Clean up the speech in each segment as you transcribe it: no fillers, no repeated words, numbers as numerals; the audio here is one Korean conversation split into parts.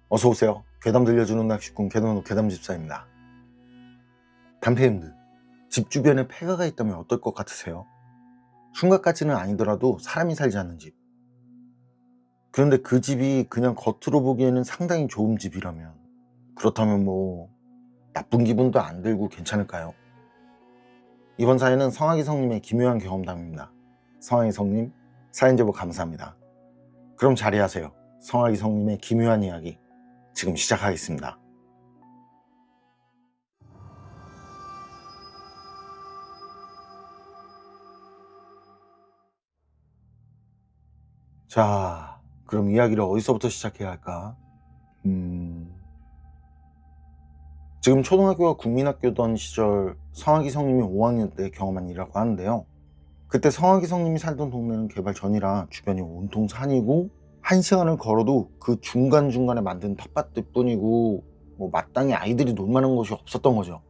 어서오세요. 괴담 들려주는 낚시꾼 괴담집사입니다. 단폐님들, 집 주변에 폐가가 있다면 어떨 것 같으세요? 흉곽까지는 아니더라도 사람이 살지 않는 집. 그런데 그 집이 그냥 겉으로 보기에는 상당히 좋은 집이라면, 그렇다면 뭐 나쁜 기분도 안 들고 괜찮을까요? 이번 사연은 성악이 성님의 기묘한 경험담입니다. 성악이 성님, 사연 제보 감사합니다. 그럼 자리하세요. 성악이 성님의 기묘한 이야기 지금 시작하겠습니다. 자, 그럼 이야기를 어디서부터 시작해야 할까? 지금 초등학교가 국민학교던 시절 성악이 성님이 5학년 때 경험한 일이라고 하는데요. 그때 성악이 성님이 살던 동네는 개발 전이라 주변이 온통 산이고 1시간을 걸어도 그 중간중간에 만든 텃밭들 뿐이고 뭐 마땅히 아이들이 놀만한 곳이 없었던 거죠.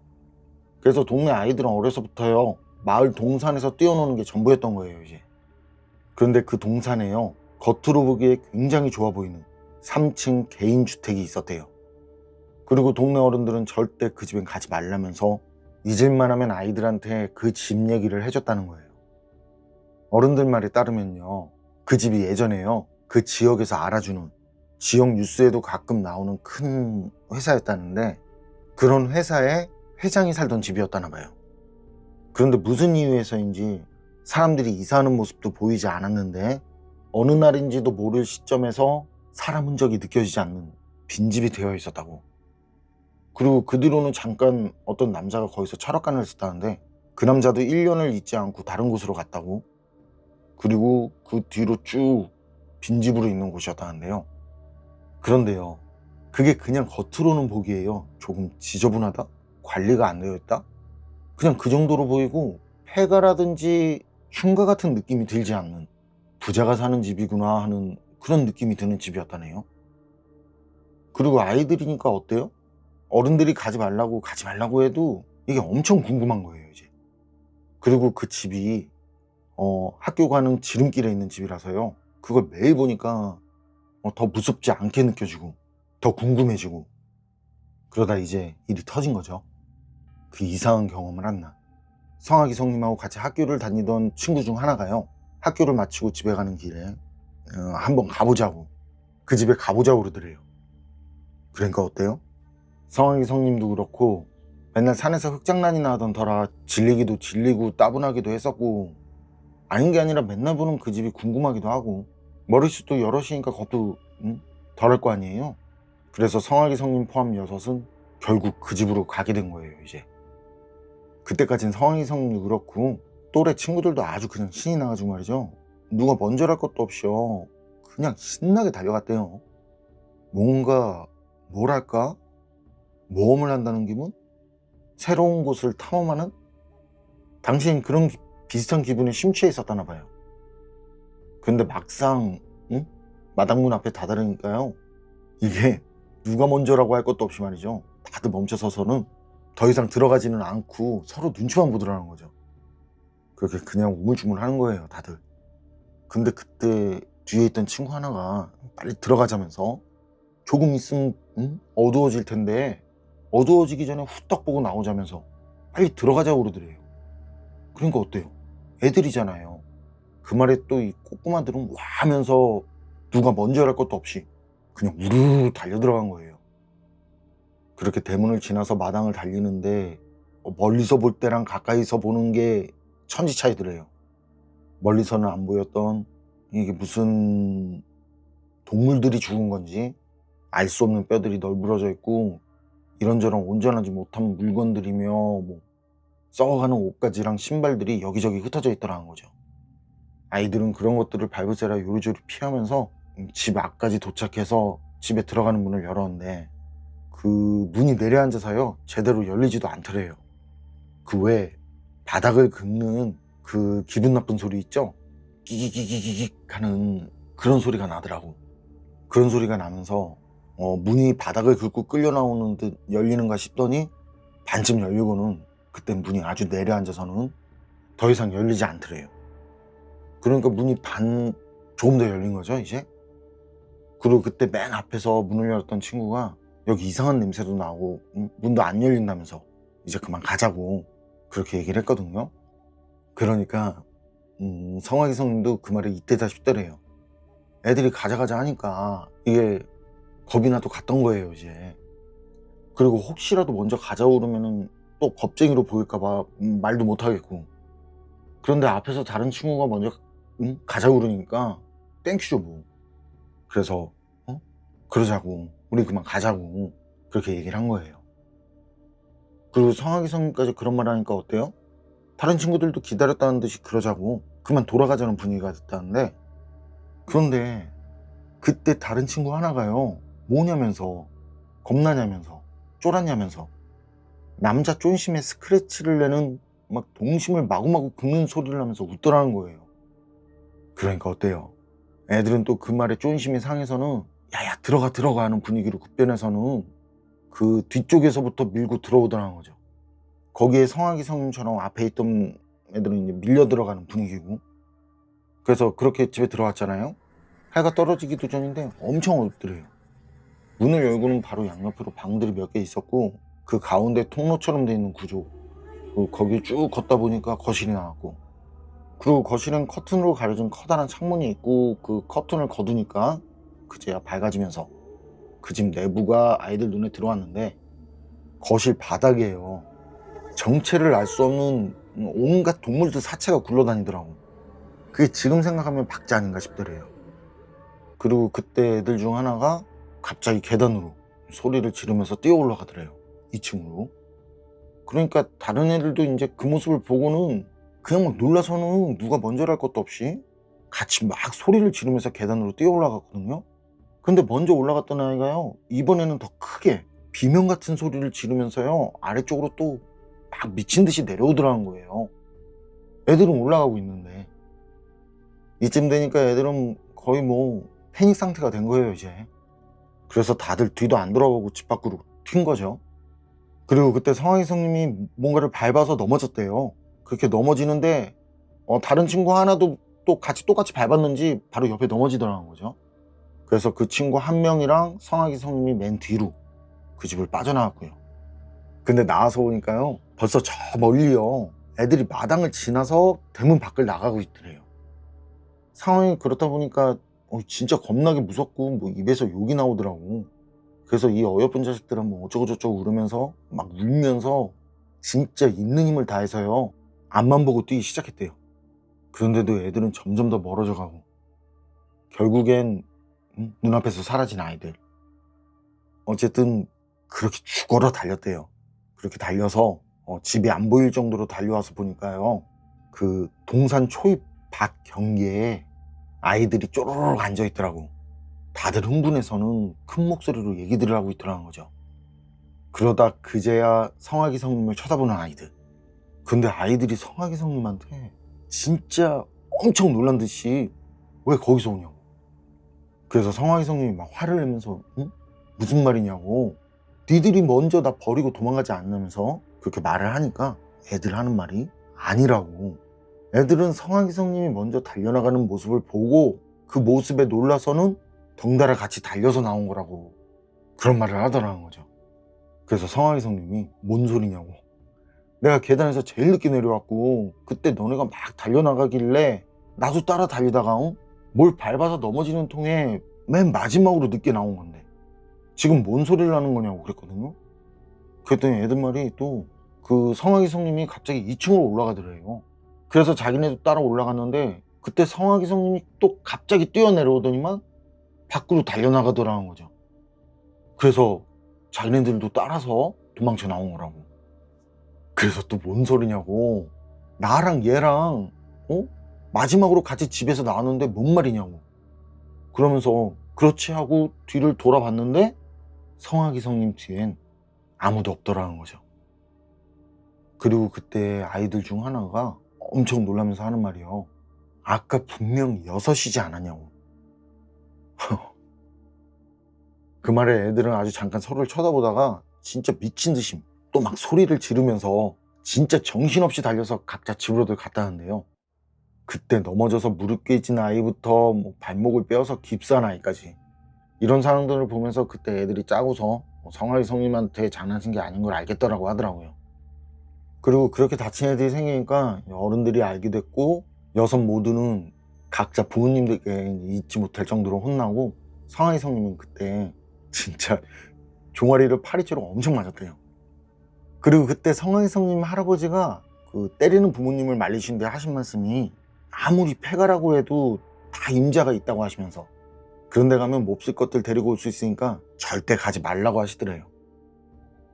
그래서 동네 아이들은 어려서부터요 마을 동산에서 뛰어노는 게 전부였던 거예요 이제. 그런데 그 동산에요 겉으로 보기에 굉장히 좋아 보이는 3층 개인주택이 있었대요. 그리고 동네 어른들은 절대 그 집엔 가지 말라면서 잊을만 하면 아이들한테 그 집 얘기를 해줬다는 거예요. 어른들 말에 따르면요 그 집이 예전에요 그 지역에서 알아주는 지역 뉴스에도 가끔 나오는 큰 회사였다는데 그런 회사에 회장이 살던 집이었다나 봐요. 그런데 무슨 이유에서인지 사람들이 이사하는 모습도 보이지 않았는데 어느 날인지도 모를 시점에서 사람 흔적이 느껴지지 않는 빈집이 되어 있었다고. 그리고 그 뒤로는 잠깐 어떤 남자가 거기서 철학관을 했었다는데 그 남자도 1년을 있지 않고 다른 곳으로 갔다고. 그리고 그 뒤로 쭉 빈집으로 있는 곳이었다는데요. 그런데요 그게 그냥 겉으로는 보기에요 조금 지저분하다? 관리가 안 되어 있다? 그냥 그 정도로 보이고 폐가라든지 흉가 같은 느낌이 들지 않는 부자가 사는 집이구나 하는 그런 느낌이 드는 집이었다네요. 그리고 아이들이니까 어때요? 어른들이 가지 말라고 해도 이게 엄청 궁금한 거예요 이제. 그리고 그 집이 학교 가는 지름길에 있는 집이라서요 그걸 매일 보니까 더 무섭지 않게 느껴지고 더 궁금해지고. 그러다 이제 일이 터진 거죠. 그 이상한 경험을 한 날 성악이 성님하고 같이 학교를 다니던 친구 중 하나가요 학교를 마치고 집에 가는 길에 한번 가보자고 그 집에 가보자고 그러더래요. 그러니까 어때요? 성악이 성님도 그렇고 맨날 산에서 흙장난이나 하던 터라 질리기도 질리고 따분하기도 했었고 아닌 게 아니라 맨날 보는 그 집이 궁금하기도 하고 머릿수도 여럿이니까 겁도 덜할 거 아니에요. 그래서 성악이 성님 포함 6은 결국 그 집으로 가게 된 거예요 이제. 그때까진 성악이 성님도 그렇고 또래 친구들도 아주 그냥 신이 나가지고 말이죠 누가 먼저랄 것도 없이요 그냥 신나게 달려갔대요. 뭔가 뭐랄까 모험을 한다는 기분? 새로운 곳을 탐험하는? 당신 그런 비슷한 기분에 심취해 있었다나 봐요. 근데 막상 마당문 앞에 다다르니까요 이게 누가 먼저라고 할 것도 없이 말이죠 다들 멈춰서서는 더 이상 들어가지는 않고 서로 눈치만 보더라는 거죠. 그렇게 그냥 우물쭈물 하는 거예요 다들. 근데 그때 뒤에 있던 친구 하나가 빨리 들어가자면서 조금 있으면 어두워질 텐데 어두워지기 전에 후딱 보고 나오자면서 빨리 들어가자고 그러더래요. 그러니까 어때요? 애들이잖아요. 그 말에 또 이 꼬꼬마들은 와 하면서 누가 먼저 할 것도 없이 그냥 우르르 달려 들어간 거예요. 그렇게 대문을 지나서 마당을 달리는데 멀리서 볼 때랑 가까이서 보는 게 천지 차이더래요. 멀리서는 안 보였던 이게 무슨 동물들이 죽은 건지 알 수 없는 뼈들이 널브러져 있고 이런저런 온전하지 못한 물건들이며 뭐 썩어가는 옷가지랑 신발들이 여기저기 흩어져 있더라는 거죠. 아이들은 그런 것들을 밟으세라 요리조리 피하면서 집 앞까지 도착해서 집에 들어가는 문을 열었는데 그 문이 내려앉아서요 제대로 열리지도 않더래요. 그 외에 바닥을 긁는 그 기분 나쁜 소리 있죠? 끼기기기기기 하는 그런 소리가 나더라고. 그런 소리가 나면서 문이 바닥을 긁고 끌려 나오는 듯 열리는가 싶더니 반쯤 열리고는 그땐 문이 아주 내려앉아서는 더 이상 열리지 않더래요. 그러니까 문이 반 조금 더 열린 거죠 이제. 그리고 그때 맨 앞에서 문을 열었던 친구가 여기 이상한 냄새도 나고 문도 안 열린다면서 이제 그만 가자고 그렇게 얘기를 했거든요. 그러니까 성화기 성님도 그 말을 이때다 싶더래요. 애들이 가자 가자 하니까 이게 겁이 나도 갔던 거예요 이제. 그리고 혹시라도 먼저 가자고 그러면은 또 겁쟁이로 보일까 봐 말도 못 하겠고. 그런데 앞에서 다른 친구가 먼저 가자고 그러니까 땡큐죠 뭐. 그래서 그러자고 우리 그만 가자고 그렇게 얘기를 한 거예요. 그리고 성화기 성님까지 그런 말 하니까 어때요? 다른 친구들도 기다렸다는 듯이 그러자고 그만 돌아가자는 분위기가 됐다는데, 그런데 그때 다른 친구 하나가요 뭐냐면서, 겁나냐면서, 쫄았냐면서 남자 쫀심에 스크래치를 내는 막 동심을 마구마구 긁는 소리를 하면서 웃더라는 거예요. 그러니까 어때요? 애들은 또 그 말에 쫀심이 상해서는 야야 들어가 들어가 하는 분위기로 급변해서는 그 뒤쪽에서부터 밀고 들어오더라는 거죠. 거기에 성악이 성님처럼 앞에 있던 애들은 이제 밀려 들어가는 분위기고. 그래서 그렇게 집에 들어왔잖아요. 해가 떨어지기도 전인데 엄청 어둡더래요. 문을 열고는 바로 양옆으로 방들이 몇 개 있었고 그 가운데 통로처럼 돼 있는 구조, 거기 쭉 걷다 보니까 거실이 나왔고, 그리고 거실은 커튼으로 가려진 커다란 창문이 있고 그 커튼을 거두니까 그제야 밝아지면서 그 집 내부가 아이들 눈에 들어왔는데, 거실 바닥에요 정체를 알 수 없는 온갖 동물들 사체가 굴러다니더라고. 그게 지금 생각하면 박쥐 아닌가 싶더래요. 그리고 그때 애들 중 하나가 갑자기 계단으로 소리를 지르면서 뛰어 올라가더래요 2층으로. 그러니까 다른 애들도 이제 그 모습을 보고는 그냥 막 놀라서는 누가 먼저랄 것도 없이 같이 막 소리를 지르면서 계단으로 뛰어 올라갔거든요. 근데 먼저 올라갔던 아이가요 이번에는 더 크게 비명 같은 소리를 지르면서요 아래쪽으로 또 막 미친 듯이 내려오더라는 거예요. 애들은 올라가고 있는데. 이쯤 되니까 애들은 거의 뭐 패닉 상태가 된 거예요 이제. 그래서 다들 뒤도 안 돌아보고 집 밖으로 튄 거죠. 그리고 그때 성황이 성님이 뭔가를 밟아서 넘어졌대요. 그렇게 넘어지는데 다른 친구 하나도 또 같이 똑같이 밟았는지 바로 옆에 넘어지더라는 거죠. 그래서 그 친구 한 명이랑 성황이 성님이 맨 뒤로 그 집을 빠져나왔고요. 근데 나와서 보니까요 벌써 저 멀리요 애들이 마당을 지나서 대문 밖을 나가고 있더래요. 상황이 그렇다 보니까 진짜 겁나게 무섭고 뭐 입에서 욕이 나오더라고. 그래서 이 어여쁜 자식들은 뭐 어쩌고저쩌고 그러면서 막 울면서 진짜 있는 힘을 다해서요 앞만 보고 뛰기 시작했대요. 그런데도 애들은 점점 더 멀어져 가고 결국엔 눈앞에서 사라진 아이들. 어쨌든 그렇게 죽어라 달렸대요. 그렇게 달려서 집이 안 보일 정도로 달려와서 보니까요 그 동산 초입 밭 경계에 아이들이 쪼르륵 앉아 있더라고. 다들 흥분해서는 큰 목소리로 얘기들을 하고 있더라는 거죠. 그러다 그제야 성화기 성님을 쳐다보는 아이들. 근데 아이들이 성화기 성님한테 진짜 엄청 놀란 듯이 왜 거기서 오냐고. 그래서 성화기 성님이 막 화를 내면서 무슨 말이냐고, 니들이 먼저 나 버리고 도망가지 않으면서 그렇게 말을 하니까 애들 하는 말이 아니라고. 애들은 성화기 성님이 먼저 달려나가는 모습을 보고 그 모습에 놀라서는 덩달아 같이 달려서 나온 거라고 그런 말을 하더라는 거죠. 그래서 성화기 성님이 뭔 소리냐고, 내가 계단에서 제일 늦게 내려왔고 그때 너네가 막 달려나가길래 나도 따라 달리다가 뭘 밟아서 넘어지는 통에 맨 마지막으로 늦게 나온 건데 지금 뭔 소리를 하는 거냐고 그랬거든요. 그랬더니 애들 말이 또 그 성화기 성님이 갑자기 2층으로 올라가더래요. 그래서 자기네도 따라 올라갔는데 그때 성화기 성님이 또 갑자기 뛰어내려오더니만 밖으로 달려나가더라는 거죠. 그래서 자기네들도 따라서 도망쳐 나온 거라고. 그래서 또 뭔 소리냐고, 나랑 얘랑 마지막으로 같이 집에서 나왔는데 뭔 말이냐고 그러면서 그렇지 하고 뒤를 돌아봤는데 성화기 성님 뒤엔 아무도 없더라는 거죠. 그리고 그때 아이들 중 하나가 엄청 놀라면서 하는 말이요, 아까 분명 6이지 않았냐고. 그 말에 애들은 아주 잠깐 서로를 쳐다보다가 진짜 미친 듯이 또 막 소리를 지르면서 진짜 정신없이 달려서 각자 집으로들 갔다는데요. 그때 넘어져서 무릎 깨진 아이부터 뭐 발목을 뼈서 깁스한 아이까지 이런 상황들을 보면서 그때 애들이 짜고서 성화기 성님한테 장난친 게 아닌 걸 알겠더라고 하더라고요. 그리고 그렇게 다친 애들이 생기니까 어른들이 알게 됐고 여섯 모두는 각자 부모님들께 잊지 못할 정도로 혼나고 성화기 성님은 그때 진짜 종아리를 파리채로 엄청 맞았대요. 그리고 그때 성화기 성님 할아버지가 그 때리는 부모님을 말리시는데 하신 말씀이 아무리 폐가라고 해도 다 임자가 있다고 하시면서 그런 데 가면 몹쓸 것들 데리고 올 수 있으니까 절대 가지 말라고 하시더래요.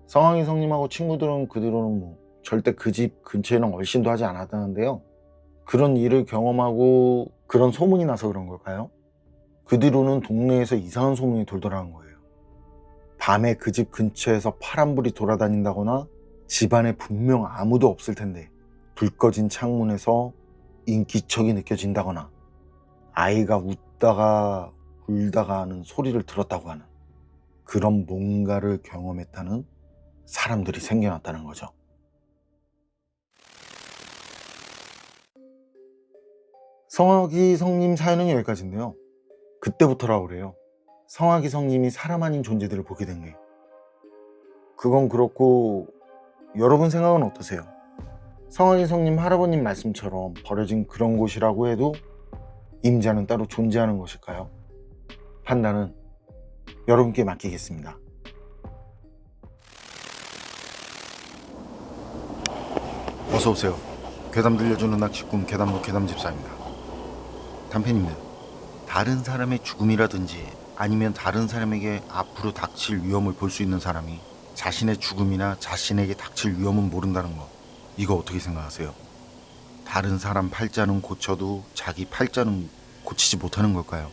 성황이 성님하고 친구들은 그 뒤로는 절대 그 집 근처에는 얼씬도 하지 않았다는데요. 그런 일을 경험하고 그런 소문이 나서 그런 걸까요? 그 뒤로는 동네에서 이상한 소문이 돌더라는 거예요. 밤에 그 집 근처에서 파란불이 돌아다닌다거나 집안에 분명 아무도 없을 텐데 불 꺼진 창문에서 인기척이 느껴진다거나 아이가 웃다가 울다가 하는 소리를 들었다고 하는 그런 뭔가를 경험했다는 사람들이 생겨났다는 거죠. 성화기 성님 사연은 여기까지인데요. 그때부터라고 그래요. 성화기 성님이 사람 아닌 존재들을 보게 된 게. 그건 그렇고 여러분 생각은 어떠세요? 성화기 성님 할아버님 말씀처럼 버려진 그런 곳이라고 해도 임자는 따로 존재하는 것일까요? 판단은 여러분께 맡기겠습니다. 어서오세요. 괴담 들려주는 낚시꾼 괴담로 괴담집사입니다. 단편입니다. 다른 사람의 죽음이라든지 아니면 다른 사람에게 앞으로 닥칠 위험을 볼 수 있는 사람이 자신의 죽음이나 자신에게 닥칠 위험은 모른다는 거, 이거 어떻게 생각하세요? 다른 사람 팔자는 고쳐도 자기 팔자는 고치지 못하는 걸까요?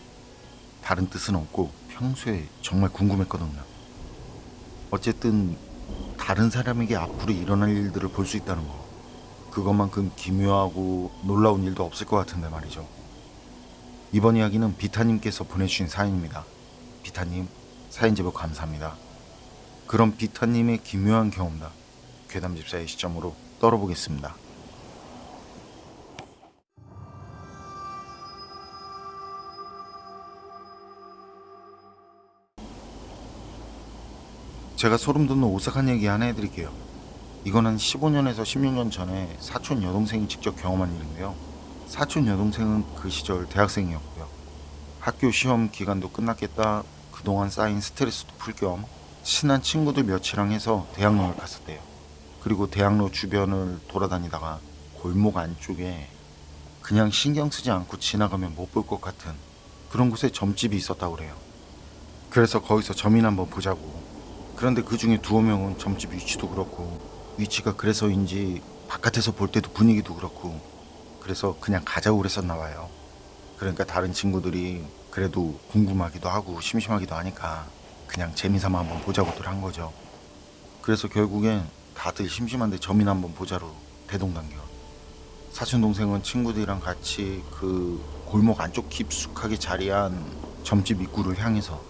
다른 뜻은 없고 평소에 정말 궁금했거든요. 어쨌든 다른 사람에게 앞으로 일어날 일들을 볼 수 있다는 거, 그것만큼 기묘하고 놀라운 일도 없을 것 같은데 말이죠. 이번 이야기는 비타님께서 보내주신 사연입니다. 비타님, 사연 제보 감사합니다. 그럼 비타님의 기묘한 경험담, 괴담집사의 시점으로 떨어보겠습니다. 제가 소름 돋는 오싹한 얘기 하나 해드릴게요. 이건 한 15년에서 16년 전에 사촌 여동생이 직접 경험한 일인데요. 사촌 여동생은 그 시절 대학생이었고요. 학교 시험 기간도 끝났겠다, 그동안 쌓인 스트레스도 풀 겸 친한 친구들 몇이랑 해서 대학로를 갔었대요. 그리고 대학로 주변을 돌아다니다가 골목 안쪽에 그냥 신경 쓰지 않고 지나가면 못 볼 것 같은 그런 곳에 점집이 있었다고 그래요. 그래서 거기서 점이나 한번 보자고. 그런데 그 중에 두어 명은 점집 위치도 그렇고, 위치가 그래서인지 바깥에서 볼 때도 분위기도 그렇고, 그래서 그냥 가자고 그랬었나 봐요. 그러니까 다른 친구들이 그래도 궁금하기도 하고 심심하기도 하니까 그냥 재미삼아 한번 보자고들 한 거죠. 그래서 결국엔 다들 심심한데 점이나 한번 보자로 대동단결. 사촌동생은 친구들이랑 같이 그 골목 안쪽 깊숙하게 자리한 점집 입구를 향해서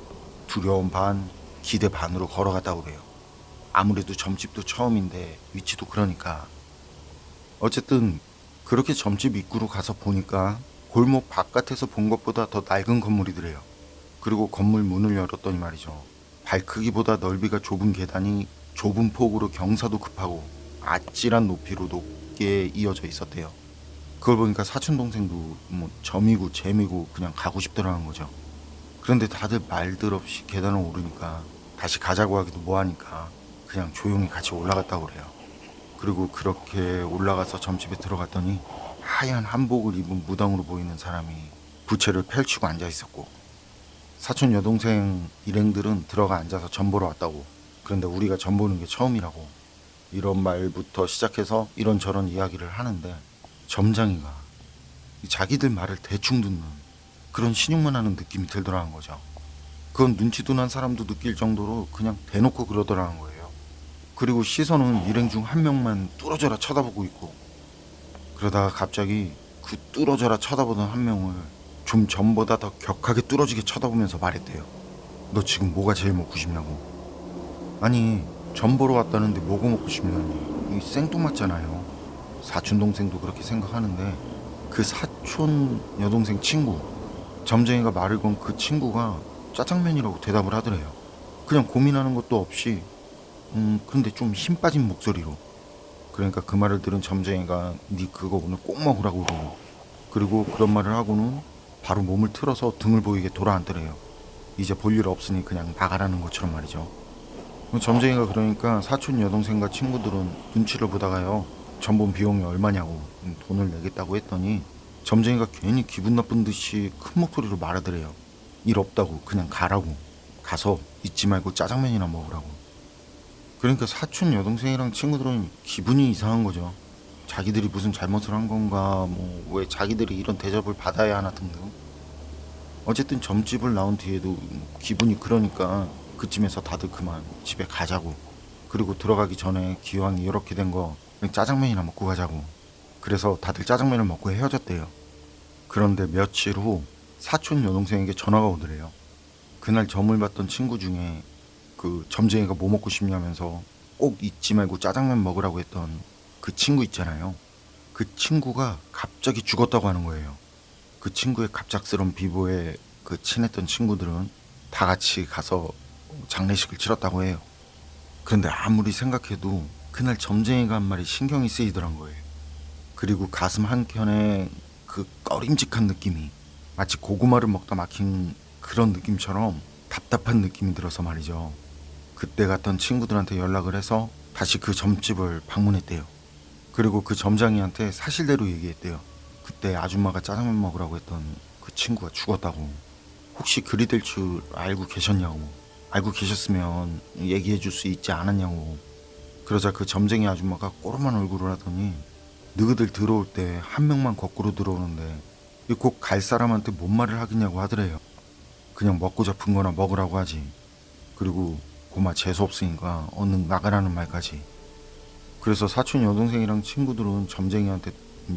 두려움 반 기대 반으로 걸어갔다고 그래요. 아무래도 점집도 처음인데 위치도 그러니까. 어쨌든 그렇게 점집 입구로 가서 보니까 골목 바깥에서 본 것보다 더 낡은 건물이더래요. 그리고 건물 문을 열었더니 말이죠, 발 크기보다 넓이가 좁은 계단이 좁은 폭으로 경사도 급하고 아찔한 높이로 높게 이어져 있었대요. 그걸 보니까 사촌동생도 점이고 재미고 그냥 가고 싶더라는 거죠. 그런데 다들 말들 없이 계단을 오르니까 다시 가자고 하기도 뭐하니까 그냥 조용히 같이 올라갔다고 그래요. 그리고 그렇게 올라가서 점집에 들어갔더니 하얀 한복을 입은 무당으로 보이는 사람이 부채를 펼치고 앉아 있었고, 사촌 여동생 일행들은 들어가 앉아서 점 보러 왔다고. 그런데 우리가 점 보는 게 처음이라고. 이런 말부터 시작해서 이런저런 이야기를 하는데 점장이가 자기들 말을 대충 듣는 그런 신용만 하는 느낌이 들더라는 거죠. 그건 눈치둔한 사람도 느낄 정도로 그냥 대놓고 그러더라는 거예요. 그리고 시선은 일행 중 한 명만 뚫어져라 쳐다보고 있고, 그러다가 갑자기 그 뚫어져라 쳐다보던 한 명을 좀 전보다 더 격하게 뚫어지게 쳐다보면서 말했대요. 너 지금 뭐가 제일 먹고 싶냐고. 아니, 점 보러 왔다는데 뭐가 먹고 싶냐니, 이 생뚱맞잖아요. 사촌 동생도 그렇게 생각하는데 그 사촌 여동생 친구, 점쟁이가 말을 건 그 친구가 짜장면이라고 대답을 하더래요. 그냥 고민하는 것도 없이 근데 좀 힘 빠진 목소리로. 그러니까 그 말을 들은 점쟁이가 니 그거 오늘 꼭 먹으라고 그러고, 그리고 그런 말을 하고는 바로 몸을 틀어서 등을 보이게 돌아앉더래요. 이제 볼 일 없으니 그냥 나가라는 것처럼 말이죠. 점쟁이가 그러니까 사촌 여동생과 친구들은 눈치를 보다가요, 전본 비용이 얼마냐고 돈을 내겠다고 했더니 점쟁이가 괜히 기분 나쁜 듯이 큰 목소리로 말하더래요. 일 없다고 그냥 가라고. 가서 잊지 말고 짜장면이나 먹으라고. 그러니까 사촌 여동생이랑 친구들은 기분이 이상한 거죠. 자기들이 무슨 잘못을 한 건가, 뭐 왜 자기들이 이런 대접을 받아야 하나 등등. 어쨌든 점집을 나온 뒤에도 기분이 그러니까 그쯤에서 다들 그만 집에 가자고. 그리고 들어가기 전에 기왕 이렇게 된 거 짜장면이나 먹고 가자고. 그래서 다들 짜장면을 먹고 헤어졌대요. 그런데 며칠 후 사촌 여동생에게 전화가 오더래요. 그날 점을 봤던 친구 중에 그 점쟁이가 뭐 먹고 싶냐면서 꼭 잊지 말고 짜장면 먹으라고 했던 그 친구 있잖아요. 그 친구가 갑자기 죽었다고 하는 거예요. 그 친구의 갑작스러운 비보에 그 친했던 친구들은 다 같이 가서 장례식을 치렀다고 해요. 그런데 아무리 생각해도 그날 점쟁이가 한 말이 신경이 쓰이더란 거예요. 그리고 가슴 한켠에 그 꺼림직한 느낌이 마치 고구마를 먹다 막힌 그런 느낌처럼 답답한 느낌이 들어서 말이죠. 그때 갔던 친구들한테 연락을 해서 다시 그 점집을 방문했대요. 그리고 그 점장이한테 사실대로 얘기했대요. 그때 아줌마가 짜장면 먹으라고 했던 그 친구가 죽었다고. 혹시 그리 될 줄 알고 계셨냐고. 알고 계셨으면 얘기해 줄 수 있지 않았냐고. 그러자 그 점쟁이 아줌마가 꼬름한 얼굴을 하더니 너희들 들어올 때 한 명만 거꾸로 들어오는데 꼭 갈 사람한테 뭔 말을 하겠냐고 하더래요. 그냥 먹고 잡은 거나 먹으라고 하지. 그리고 고마 재수없으니까 얼른 나가라는 말까지. 그래서 사촌 여동생이랑 친구들은 점쟁이한테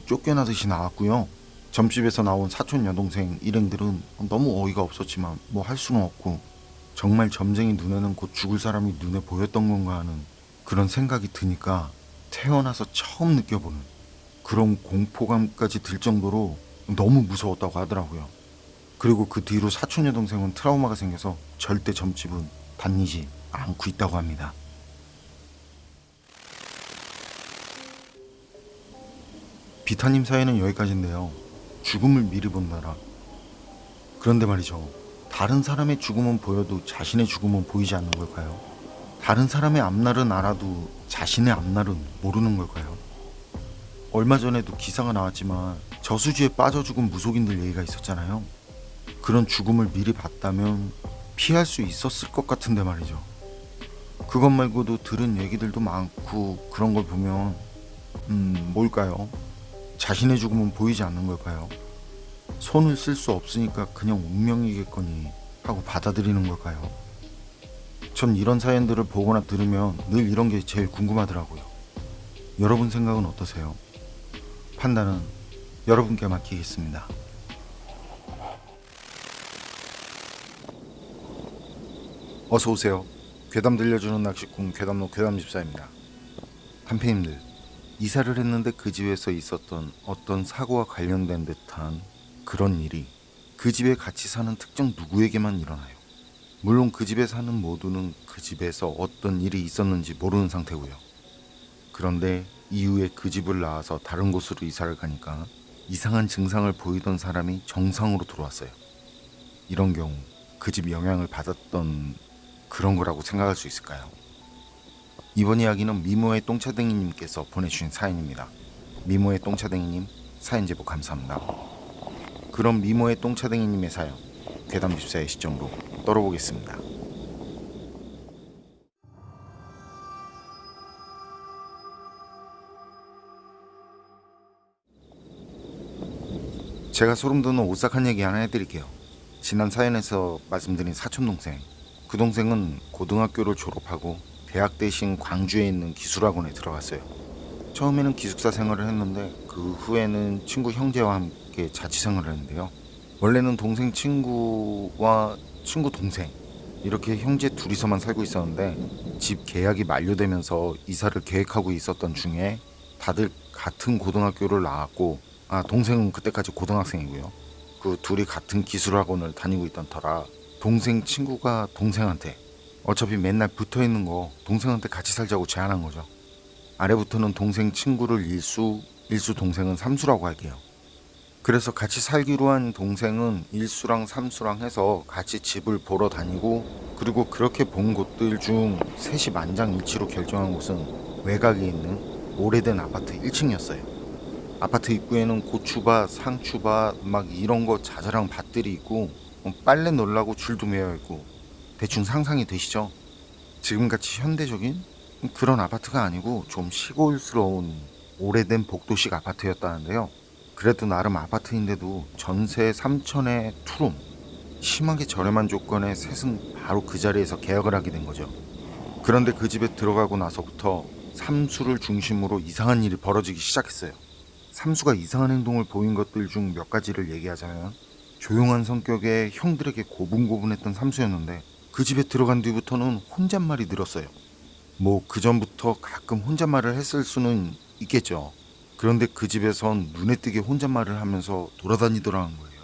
쫓겨나듯이 나왔고요. 점집에서 나온 사촌 여동생 일행들은 너무 어이가 없었지만 뭐 할 수는 없고, 정말 점쟁이 눈에는 곧 죽을 사람이 눈에 보였던 건가 하는 그런 생각이 드니까 태어나서 처음 느껴보는 그런 공포감까지 들 정도로 너무 무서웠다고 하더라고요. 그리고 그 뒤로 사촌 여동생은 트라우마가 생겨서 절대 점집은 다니지 않고 있다고 합니다. 비타님 사연은 여기까지인데요. 죽음을 미리 본다라. 그런데 말이죠. 다른 사람의 죽음은 보여도 자신의 죽음은 보이지 않는 걸까요? 다른 사람의 앞날은 알아도 자신의 앞날은 모르는 걸까요? 얼마 전에도 기사가 나왔지만 저수지에 빠져 죽은 무속인들 얘기가 있었잖아요. 그런 죽음을 미리 봤다면 피할 수 있었을 것 같은데 말이죠. 그것 말고도 들은 얘기들도 많고, 그런 걸 보면 뭘까요? 자신의 죽음은 보이지 않는 걸까요? 손을 쓸 수 없으니까 그냥 운명이겠거니 하고 받아들이는 걸까요? 전 이런 사연들을 보거나 들으면 늘 이런 게 제일 궁금하더라고요. 여러분 생각은 어떠세요? 판단은 여러분께 맡기겠습니다. 어서오세요. 괴담 들려주는 낚시꾼 괴담로 괴담집사입니다. 한패님들, 이사를 했는데 그 집에서 있었던 어떤 사고와 관련된 듯한 그런 일이 그 집에 같이 사는 특정 누구에게만 일어나요. 물론 그 집에 사는 모두는 그 집에서 어떤 일이 있었는지 모르는 상태고요. 그런데 이후에 그 집을 나와서 다른 곳으로 이사를 가니까 이상한 증상을 보이던 사람이 정상으로 들어왔어요. 이런 경우 그 집 영향을 받았던 그런 거라고 생각할 수 있을까요? 이번 이야기는 미모의 똥차댕이님께서 보내주신 사연입니다. 미모의 똥차댕이님, 사연 제보 감사합니다. 그럼 미모의 똥차댕이님의 사연, 괴담집사의 시점으로 떨어보겠습니다. 제가 소름 돋는 오싹한 얘기 하나 해드릴게요. 지난 사연에서 말씀드린 사촌동생, 그 동생은 고등학교를 졸업하고 대학 대신 광주에 있는 기술학원에 들어갔어요. 처음에는 기숙사 생활을 했는데 그 후에는 친구 형제와 함께 자취 생활을 했는데요. 원래는 동생 친구와 친구 동생 이렇게 형제 둘이서만 살고 있었는데 집 계약이 만료되면서 이사를 계획하고 있었던 중에 다들 같은 고등학교를 나왔고, 동생은 그때까지 고등학생이고요. 그 둘이 같은 기술학원을 다니고 있던 터라 동생 친구가 동생한테 어차피 맨날 붙어있는 거 동생한테 같이 살자고 제안한 거죠. 아래부터는 동생 친구를 일수, 일수 동생은 삼수라고 할게요. 그래서 같이 살기로 한 동생은 일수랑 삼수랑 해서 같이 집을 보러 다니고, 그리고 그렇게 본 곳들 중 셋이 만장일치로 결정한 곳은 외곽에 있는 오래된 아파트 1층이었어요. 아파트 입구에는 고추밭, 상추밭 막 이런 거 자잘한 밭들이 있고, 빨래 놀라고 줄도 매여 있고, 대충 상상이 되시죠? 지금같이 현대적인 그런 아파트가 아니고 좀 시골스러운 오래된 복도식 아파트였다는데요. 그래도 나름 아파트인데도 전세 3천에 투룸, 심하게 저렴한 조건에 셋은 바로 그 자리에서 계약을 하게 된 거죠. 그런데 그 집에 들어가고 나서부터 삼수를 중심으로 이상한 일이 벌어지기 시작했어요. 삼수가 이상한 행동을 보인 것들 중 몇 가지를 얘기하자면, 조용한 성격의 형들에게 고분고분했던 삼수였는데 그 집에 들어간 뒤부터는 혼잣말이 늘었어요. 뭐 그 전부터 가끔 혼잣말을 했을 수는 있겠죠. 그런데 그 집에선 눈에 띄게 혼잣말을 하면서 돌아다니더라는 거예요.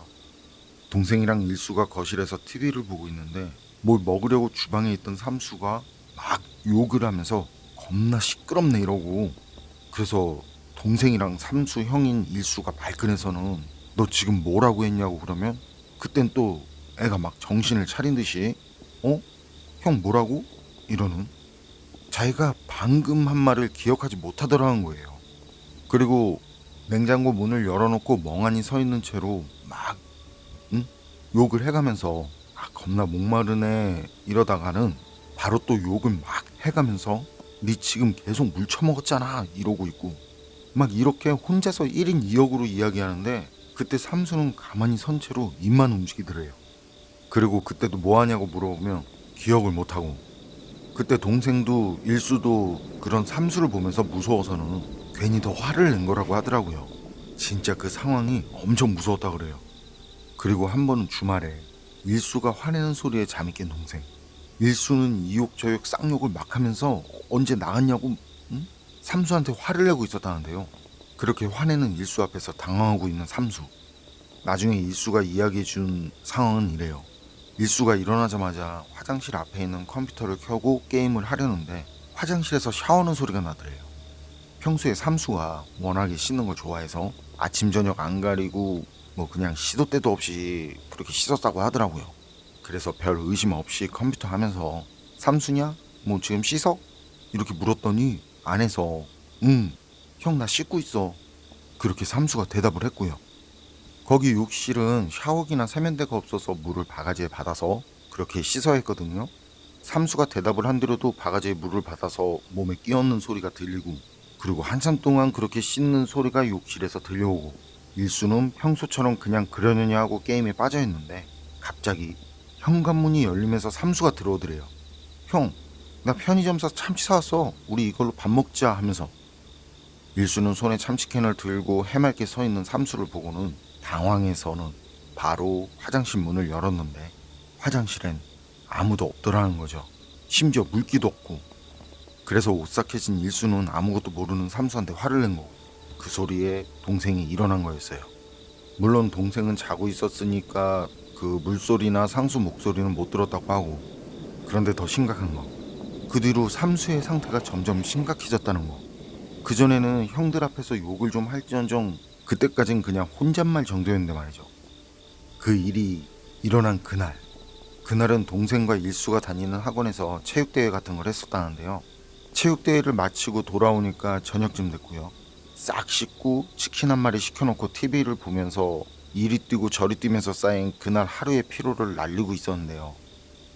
동생이랑 일수가 거실에서 TV를 보고 있는데 뭘 먹으려고 주방에 있던 삼수가 막 욕을 하면서 겁나 시끄럽네 이러고, 그래서 동생이랑 삼수 형인 일수가 발끈해서는 너 지금 뭐라고 했냐고 그러면, 그땐 또 애가 막 정신을 차린 듯이 형 뭐라고? 이러는, 자기가 방금 한 말을 기억하지 못하더라는 거예요. 그리고 냉장고 문을 열어놓고 멍하니 서 있는 채로 막 욕을 해가면서 겁나 목마르네 이러다가는 바로 또 욕을 막 해가면서 니 지금 계속 물 처먹었잖아 이러고 있고, 막 이렇게 혼자서 1인 2역으로 이야기하는데 그때 삼수는 가만히 선 채로 입만 움직이더래요. 그리고 그때도 뭐하냐고 물어보면 기억을 못하고, 그때 동생도 일수도 그런 삼수를 보면서 무서워서는 괜히 더 화를 낸 거라고 하더라고요. 진짜 그 상황이 엄청 무서웠다 그래요. 그리고 한 번은 주말에 일수가 화내는 소리에 잠이 깬 동생, 일수는 이욕저욕 쌍욕을 막 하면서 언제 나갔냐고 삼수한테 화를 내고 있었다는데요. 그렇게 화내는 일수 앞에서 당황하고 있는 삼수. 나중에 일수가 이야기해 준 상황은 이래요. 일수가 일어나자마자 화장실 앞에 있는 컴퓨터를 켜고 게임을 하려는데 화장실에서 샤워하는 소리가 나더래요. 평소에 삼수가 워낙에 씻는 걸 좋아해서 아침 저녁 안 가리고 뭐 그냥 시도 때도 없이 그렇게 씻었다고 하더라고요. 그래서 별 의심 없이 컴퓨터 하면서 삼수냐? 뭐 지금 씻어? 이렇게 물었더니 안에서 형 나 씻고 있어. 그렇게 삼수가 대답을 했고요. 거기 욕실은 샤워기나 세면대가 없어서 물을 바가지에 받아서 그렇게 씻어야 했거든요. 삼수가 대답을 한 대로도 바가지에 물을 받아서 몸에 끼얹는 소리가 들리고, 그리고 한참 동안 그렇게 씻는 소리가 욕실에서 들려오고, 일수는 평소처럼 그냥 그러느냐 하고 게임에 빠져있는데 갑자기 현관문이 열리면서 삼수가 들어오더래요. 형, 나 편의점에서 참치 사왔어. 우리 이걸로 밥 먹자 하면서. 일수는 손에 참치캔을 들고 해맑게 서 있는 삼수를 보고는 당황해서는 바로 화장실 문을 열었는데 화장실엔 아무도 없더라는 거죠. 심지어 물기도 없고. 그래서 오싹해진 일수는 아무것도 모르는 삼수한테 화를 낸 거고, 그 소리에 동생이 일어난 거였어요. 물론 동생은 자고 있었으니까 그 물소리나 상수 목소리는 못 들었다고 하고, 그런데 더 심각한 거, 그 뒤로 삼수의 상태가 점점 심각해졌다는 거. 그전에는 형들 앞에서 욕을 좀 할지언정 그때까진 그냥 혼잣말 정도였는데 말이죠. 그 일이 일어난 그날은 동생과 일수가 다니는 학원에서 체육대회 같은 걸 했었다는데요. 체육대회를 마치고 돌아오니까 저녁쯤 됐고요. 싹 씻고 치킨 한 마리 시켜놓고 TV를 보면서 이리 뛰고 저리 뛰면서 쌓인 그날 하루의 피로를 날리고 있었는데요.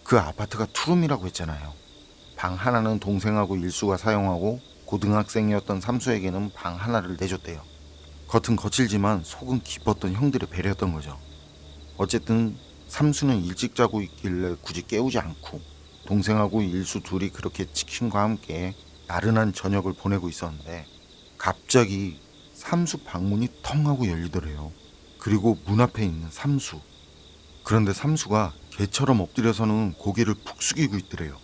그 아파트가 투룸이라고 했잖아요. 방 하나는 동생하고 일수가 사용하고 고등학생이었던 삼수에게는 방 하나를 내줬대요. 겉은 거칠지만 속은 깊었던 형들의 배려였던 거죠. 어쨌든 삼수는 일찍 자고 있길래 굳이 깨우지 않고 동생하고 일수 둘이 그렇게 치킨과 함께 나른한 저녁을 보내고 있었는데 갑자기 삼수 방문이 텅 하고 열리더래요. 그리고 문 앞에 있는 삼수. 그런데 삼수가 개처럼 엎드려서는 고개를 푹 숙이고 있더래요.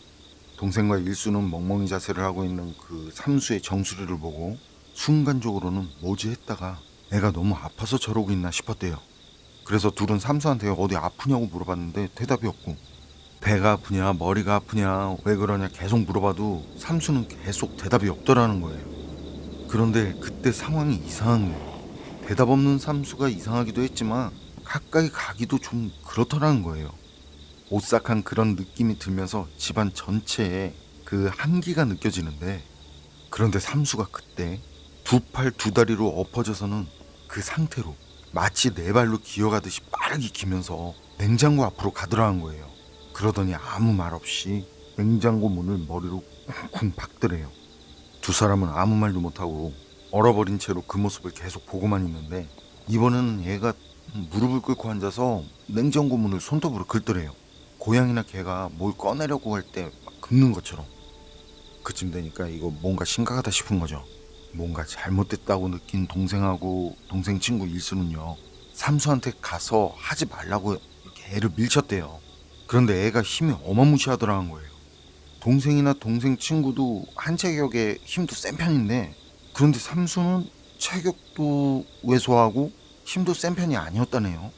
동생과 일수는 멍멍이 자세를 하고 있는 그 삼수의 정수리를 보고 순간적으로는 뭐지 했다가 애가 너무 아파서 저러고 있나 싶었대요. 그래서 둘은 삼수한테 어디 아프냐고 물어봤는데 대답이 없고, 배가 아프냐 머리가 아프냐 왜 그러냐 계속 물어봐도 삼수는 계속 대답이 없더라는 거예요. 그런데 그때 상황이 이상한 거예요. 대답 없는 삼수가 이상하기도 했지만 가까이 가기도 좀 그렇더라는 거예요. 오싹한 그런 느낌이 들면서 집안 전체에 그 한기가 느껴지는데, 그런데 삼수가 그때 두 팔 두 다리로 엎어져서는 그 상태로 마치 네 발로 기어가듯이 빠르게 기면서 냉장고 앞으로 가더라는 거예요. 그러더니 아무 말 없이 냉장고 문을 머리로 쿵쿵 박더래요. 두 사람은 아무 말도 못하고 얼어버린 채로 그 모습을 계속 보고만 있는데, 이번에는 얘가 무릎을 꿇고 앉아서 냉장고 문을 손톱으로 긁더래요. 고양이나 개가 뭘 꺼내려고 할 때 막 긁는 것처럼. 그쯤 되니까 이거 뭔가 심각하다 싶은 거죠. 뭔가 잘못됐다고 느낀 동생하고 동생 친구 일수는요, 삼수한테 가서 하지 말라고 이렇게 애를 밀쳤대요. 그런데 애가 힘이 어마무시하더라는 거예요. 동생이나 동생 친구도 한 체격에 힘도 센 편인데, 그런데 삼수는 체격도 왜소하고 힘도 센 편이 아니었다네요.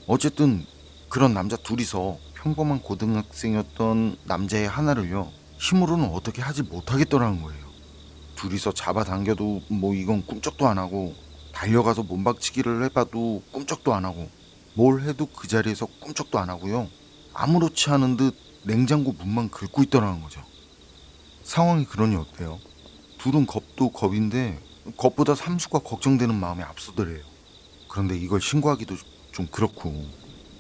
어쨌든 그런 남자 둘이서 평범한 고등학생이었던 남자의 하나를요, 힘으로는 어떻게 하지 못하겠더라는 거예요. 둘이서 잡아당겨도 뭐 이건 꿈쩍도 안 하고, 달려가서 몸박치기를 해봐도 꿈쩍도 안 하고, 뭘 해도 그 자리에서 꿈쩍도 안 하고요, 아무렇지 않은 듯 냉장고 문만 긁고 있더라는 거죠. 상황이 그러니 어때요? 둘은 겁도 겁인데 겁보다 삼수가 걱정되는 마음이 앞서더래요. 그런데 이걸 신고하기도 좀 그렇고,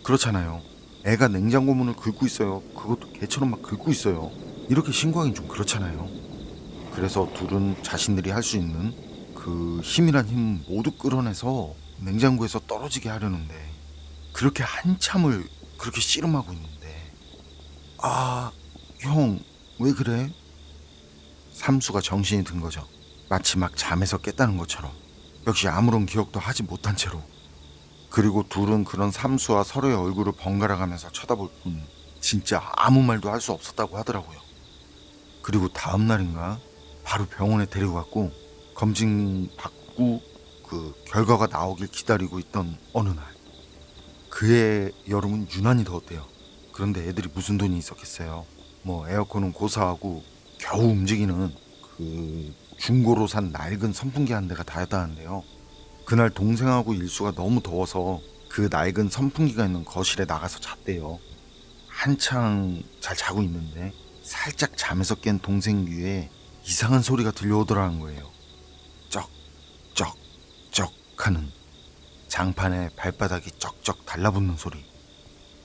그렇잖아요. 애가 냉장고 문을 긁고 있어요. 그것도 개처럼 막 긁고 있어요. 이렇게 신고하긴 좀 그렇잖아요. 그래서 둘은 자신들이 할 수 있는 그 힘이란 힘 모두 끌어내서 냉장고에서 떨어지게 하려는데, 그렇게 한참을 그렇게 씨름하고 있는데, 아, 형, 왜 그래? 삼수가 정신이 든 거죠. 마치 막 잠에서 깼다는 것처럼. 역시 아무런 기억도 하지 못한 채로. 그리고 둘은 그런 삼수와 서로의 얼굴을 번갈아 가면서 쳐다볼 뿐 진짜 아무 말도 할 수 없었다고 하더라고요. 그리고 다음 날인가 바로 병원에 데리고 갔고, 검진 받고 그 결과가 나오길 기다리고 있던 어느 날, 그해 여름은 유난히 더웠대요. 그런데 애들이 무슨 돈이 있었겠어요. 뭐 에어컨은 고사하고 겨우 움직이는 그 중고로 산 낡은 선풍기 한 대가 다였다는데요. 그날 동생하고 일수가 너무 더워서 그 낡은 선풍기가 있는 거실에 나가서 잤대요. 한창 잘 자고 있는데 살짝 잠에서 깬 동생 귀에 이상한 소리가 들려오더라는 거예요. 쩍쩍쩍 하는, 장판에 발바닥이 쩍쩍 달라붙는 소리.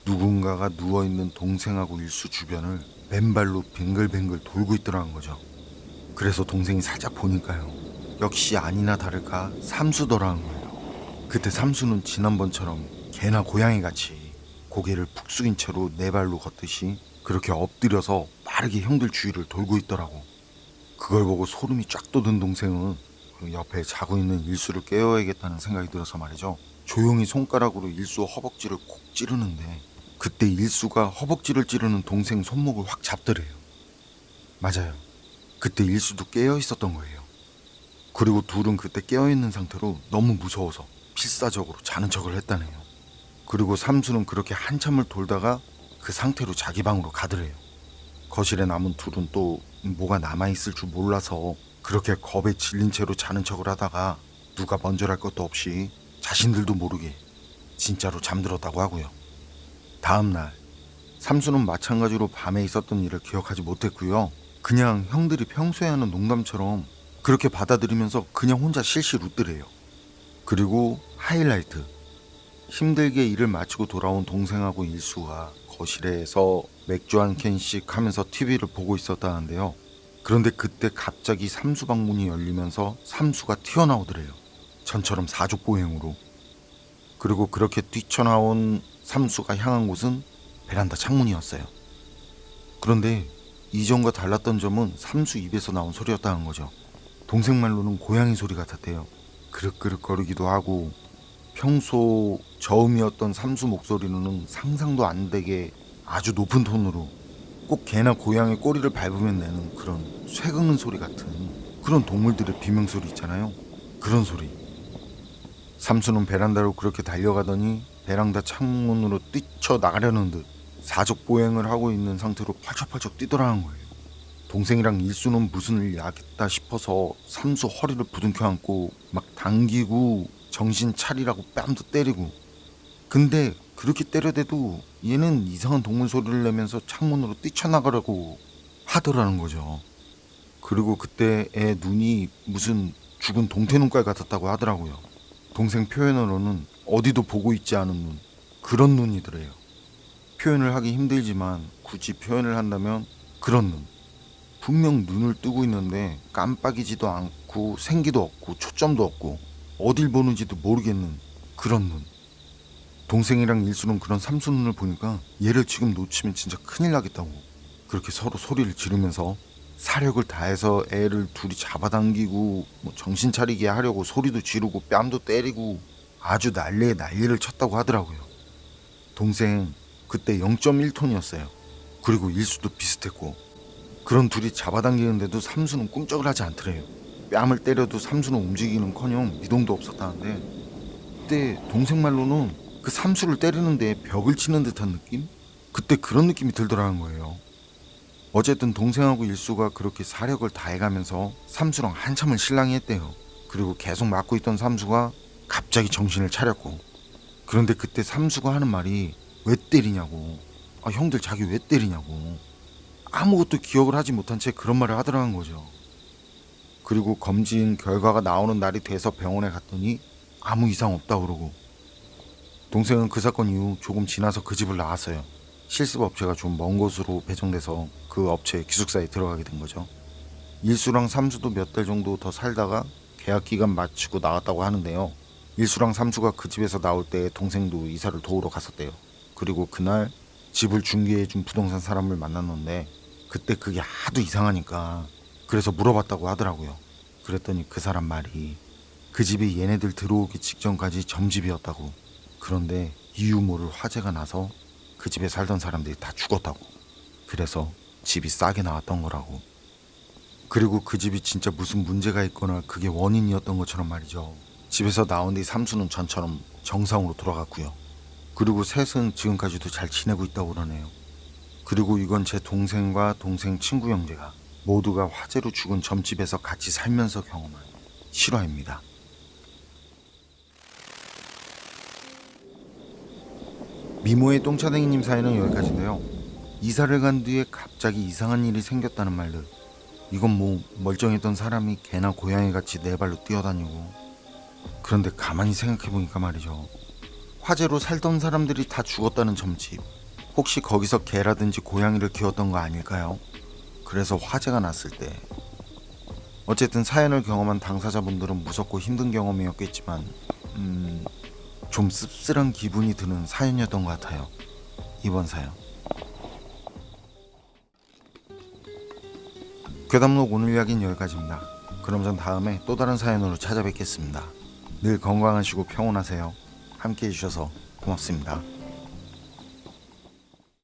누군가가 누워있는 동생하고 일수 주변을 맨발로 뱅글뱅글 돌고 있더라는 거죠. 그래서 동생이 살짝 보니까요, 역시 아니나 다를까 삼수더라는 거예요. 그때 삼수는 지난번처럼 개나 고양이같이 고개를 푹 숙인 채로 네 발로 걷듯이 그렇게 엎드려서 빠르게 형들 주위를 돌고 있더라고. 그걸 보고 소름이 쫙 돋은 동생은 그 옆에 자고 있는 일수를 깨워야겠다는 생각이 들어서 말이죠, 조용히 손가락으로 일수 허벅지를 콕 찌르는데, 그때 일수가 허벅지를 찌르는 동생 손목을 확 잡더래요. 맞아요. 그때 일수도 깨어 있었던 거예요. 그리고 둘은 그때 깨어 있는 상태로 너무 무서워서 필사적으로 자는 척을 했다네요. 그리고 삼수는 그렇게 한참을 돌다가 그 상태로 자기 방으로 가더래요. 거실에 남은 둘은 또 뭐가 남아있을 줄 몰라서 그렇게 겁에 질린 채로 자는 척을 하다가 누가 먼저랄 것도 없이 자신들도 모르게 진짜로 잠들었다고 하고요. 다음날 삼수는 마찬가지로 밤에 있었던 일을 기억하지 못했고요. 그냥 형들이 평소에 하는 농담처럼 그렇게 받아들이면서 그냥 혼자 실실 웃더래요. 그리고 하이라이트, 힘들게 일을 마치고 돌아온 동생하고 일수가 거실에서 맥주 한 캔씩 하면서 TV를 보고 있었다는데요. 그런데 그때 갑자기 삼수 방문이 열리면서 삼수가 튀어나오더래요. 전처럼 사족보행으로. 그리고 그렇게 뛰쳐나온 삼수가 향한 곳은 베란다 창문이었어요. 그런데 이전과 달랐던 점은 삼수 입에서 나온 소리였다는 거죠. 동생 말로는 고양이 소리 같았대요. 그릇그릇거리기도 하고, 평소 저음이었던 삼수 목소리로는 상상도 안 되게 아주 높은 톤으로 꼭 개나 고양이 꼬리를 밟으면 내는 그런 쇠 긁는 소리 같은 그런 동물들의 비명소리 있잖아요. 그런 소리. 삼수는 베란다로 그렇게 달려가더니 베란다 창문으로 뛰쳐나가려는 듯 사적 보행을 하고 있는 상태로 펄쩍펄쩍 뛰더라는 거예요. 동생이랑 일수는 무슨 일 야겠다 싶어서 삼수 허리를 부둥켜 안고 막 당기고 정신 차리라고 뺨도 때리고, 근데 그렇게 때려대도 얘는 이상한 동물 소리를 내면서 창문으로 뛰쳐나가려고 하더라는 거죠. 그리고 그때 애 눈이 무슨 죽은 동태 눈깔 같았다고 하더라고요. 동생 표현으로는 어디도 보고 있지 않은 눈, 그런 눈이더래요. 표현을 하기 힘들지만 굳이 표현을 한다면 그런 눈. 분명 눈을 뜨고 있는데 깜빡이지도 않고 생기도 없고 초점도 없고 어딜 보는지도 모르겠는 그런 눈. 동생이랑 일수는 그런 삼수 눈을 보니까 얘를 지금 놓치면 진짜 큰일 나겠다고 그렇게 서로 소리를 지르면서 사력을 다해서 애를 둘이 잡아당기고 정신 차리게 하려고 소리도 지르고 뺨도 때리고 아주 난리에 난리를 쳤다고 하더라고요. 동생 그때 0.1톤이었어요. 그리고 일수도 비슷했고, 그런 둘이 잡아당기는데도 삼수는 꿈쩍을 하지 않더래요. 뺨을 때려도 삼수는 움직이는커녕 미동도 없었다는데, 그때 동생 말로는 그 삼수를 때리는데 벽을 치는 듯한 느낌? 그때 그런 느낌이 들더라는 거예요. 어쨌든 동생하고 일수가 그렇게 사력을 다해가면서 삼수랑 한참을 실랑이 했대요. 그리고 계속 맞고 있던 삼수가 갑자기 정신을 차렸고, 그런데 그때 삼수가 하는 말이 왜 때리냐고, 형들 자기 왜 때리냐고, 아무것도 기억을 하지 못한 채 그런 말을 하더라는 거죠. 그리고 검진 결과가 나오는 날이 돼서 병원에 갔더니 아무 이상 없다 그러고, 동생은 그 사건 이후 조금 지나서 그 집을 나왔어요. 실습 업체가 좀 먼 곳으로 배정돼서 그 업체 기숙사에 들어가게 된 거죠. 일수랑 삼수도 몇 달 정도 더 살다가 계약 기간 마치고 나왔다고 하는데요. 일수랑 삼수가 그 집에서 나올 때 동생도 이사를 도우러 갔었대요. 그리고 그날 집을 중개해준 부동산 사람을 만났는데 그때 그게 하도 이상하니까 그래서 물어봤다고 하더라고요. 그랬더니 그 사람 말이 그 집이 얘네들 들어오기 직전까지 점집이었다고. 그런데 이유 모를 화재가 나서 그 집에 살던 사람들이 다 죽었다고. 그래서 집이 싸게 나왔던 거라고. 그리고 그 집이 진짜 무슨 문제가 있거나 그게 원인이었던 것처럼 말이죠. 집에서 나온 뒤 삼수는 전처럼 정상으로 돌아갔고요. 그리고 셋은 지금까지도 잘 지내고 있다고 그러네요. 그리고 이건 제 동생과 동생 친구 형제가 모두가 화재로 죽은 점집에서 같이 살면서 경험한 실화입니다. 미모의 똥차댕이님 사연은 여기까지인데요. 이사를 간 뒤에 갑자기 이상한 일이 생겼다는 말들, 이건 뭐 멀쩡했던 사람이 개나 고양이같이 네 발로 뛰어다니고, 그런데 가만히 생각해보니까 말이죠, 화재로 살던 사람들이 다 죽었다는 점집, 혹시 거기서 개라든지 고양이를 키웠던 거 아닐까요? 그래서 화재가 났을 때. 어쨌든 사연을 경험한 당사자분들은 무섭고 힘든 경험이었겠지만 좀 씁쓸한 기분이 드는 사연이었던 것 같아요. 이번 사연. 괴담록 오늘 이야기는 여기까지입니다. 그럼 전 다음에 또 다른 사연으로 찾아뵙겠습니다. 늘 건강하시고 평온하세요. 함께 해주셔서 고맙습니다.